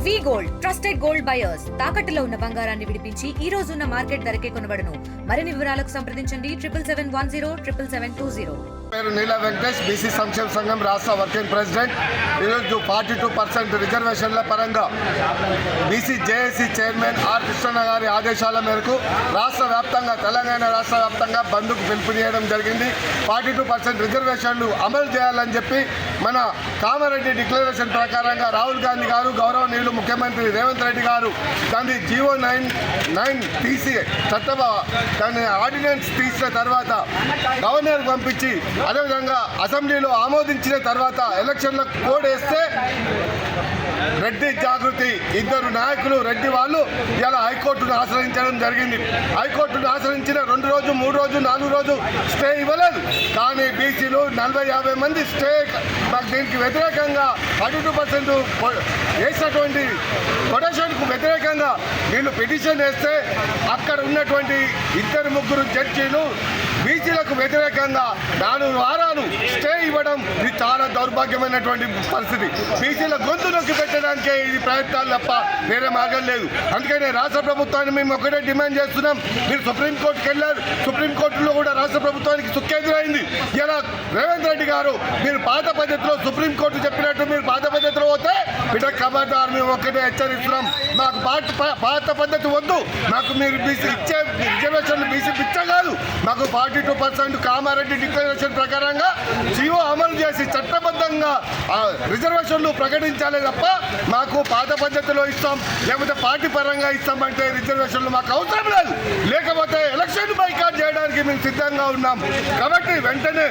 వి gold trusted gold buyers తాకట్టులో ఉన్న బంగారాన్ని విడిపించి ఈ రోజు ఉన్న మార్కెట్ ధరకే కొనబడును. మరిన్ని వివరాలకు సంప్రదించండి 7710772020. పేరు నీల వెంకటేష్, బీసీ సంక్షేమ సంఘం రాష్ట్ర వర్కింగ్ ప్రెసిడెంట్. ఈరోజు 42% రిజర్వేషన్ల పరంగా బీసీ జేఏసీ చైర్మన్ ఆర్ కృష్ణన్న గారి ఆదేశాల మేరకు రాష్ట్ర వ్యాప్తంగా తెలంగాణ రాష్ట్ర వ్యాప్తంగా బంద్కు పిలుపునియడం జరిగింది. 42% రిజర్వేషన్లు అమలు చేయాలని చెప్పి మన కామారెడ్డి డిక్లరేషన్ ప్రకారంగా రాహుల్ గాంధీ గారు, గౌరవనీయులు ముఖ్యమంత్రి రేవంత్ రెడ్డి గారు దాన్ని జీవో 9 తీసి దాన్ని ఆర్డినెన్స్ తీసిన తర్వాత గవర్నర్ పంపించి అదేవిధంగా అసెంబ్లీలో ఆమోదించిన తర్వాత ఎలక్షన్ల కోడ్ వేస్తే రెడ్డి జాగృతి ఇద్దరు నాయకులు రెడ్డి వాళ్ళు ఇలా హైకోర్టును ఆశ్రయించడం జరిగింది. హైకోర్టును ఆశ్రయించిన 2 రోజు 3 రోజు 4 రోజు స్టే ఇవ్వలేదు. కానీ బీసీలు 40-50 మంది స్టే దీనికి వ్యతిరేకంగా 32% వేసినటువంటి కొటేషన్కు వ్యతిరేకంగా వీళ్ళు పిటిషన్ వేస్తే అక్కడ ఉన్నటువంటి 2-3 జడ్జీలు బీసీలకు వ్యతిరేకంగా 4 వారాలు స్టే ఇవ్వడం ఇది చాలా దౌర్భాగ్యమైనటువంటి పరిస్థితి. బీసీల గొంతు నొక్కి పెట్టడానికే ఇది ప్రయత్నాలు తప్ప వేరే మార్గం లేదు. అందుకనే రాష్ట్ర ప్రభుత్వాన్ని మేము ఒకటే డిమాండ్ చేస్తున్నాం. మీరు సుప్రీంకోర్టుకి వెళ్ళారు, సుప్రీంకోర్టులో కూడా రాష్ట్ర ప్రభుత్వానికి సుక్కెదురైంది. ఇలా రేవంత్ రెడ్డి గారు మీరు పాత పద్ధతిలో సుప్రీంకోర్టు చెప్పినట్టు మీరు పాత పద్ధతిలో పోతే బిడ్డ ఖబర్దార్ మేము ఒక్కటే హెచ్చరిస్తున్నాం. మాకు పాత పద్ధతి వద్దు. మాకు మీరు బీసీ ఇచ్చే రిజర్వేషన్లు బీసీ పిచ్చ కాదు. మాకు 42% కామారెడ్డి డిక్లరేషన్ ప్రకారంగా జీవో అమలు చేసి చట్టబద్ధంగా రిజర్వేషన్లు ప్రకటించాలి తప్ప మాకు పాత పద్ధతిలో ఇస్తాం లేకపోతే పార్టీ పరంగా ఇస్తామంటే రిజర్వేషన్లు మాకు అవసరం లేదు. లేకపోతే ఎలక్షన్ బైకాట్ చేయడానికి మేము సిద్ధంగా ఉన్నాం. కాబట్టి వెంటనే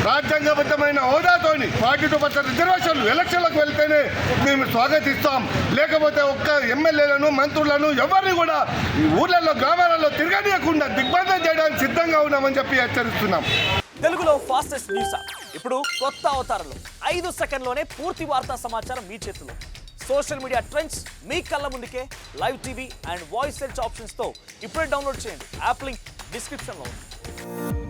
రాజ్యాంగబద్ధమైన హోదాతోని 42% రిజర్వేషన్లు ఎలక్షన్లకు వెళ్తేనే మేము స్వాగతిస్తాం. లేకపోతే ఒక్క ఎమ్మెల్యేలను మంత్రులను ఎవరిని కూడా ఈ ఊర్లలో గ్రామాలలో తిరగనీయకుండా దిగ్బంధం చేయడానికి సిద్ధంగా ఉన్నామని చెప్పి హెచ్చరిస్తున్నాం. తెలుగులో ఫాస్టెస్ట్ న్యూస్ ఇప్పుడు కొత్త అవతారంలో 5 సెకండ్లోనే పూర్తి వార్తా సమాచారం మీ చేతిలో. సోషల్ మీడియా ట్రెండ్స్ మీ కళ్ళ ముందుకే live TV and voice search ఆప్షన్స్తో ఇప్పుడే డౌన్లోడ్ చేయండి. యాప్ లింక్ డిస్క్రిప్షన్లో ఉంది.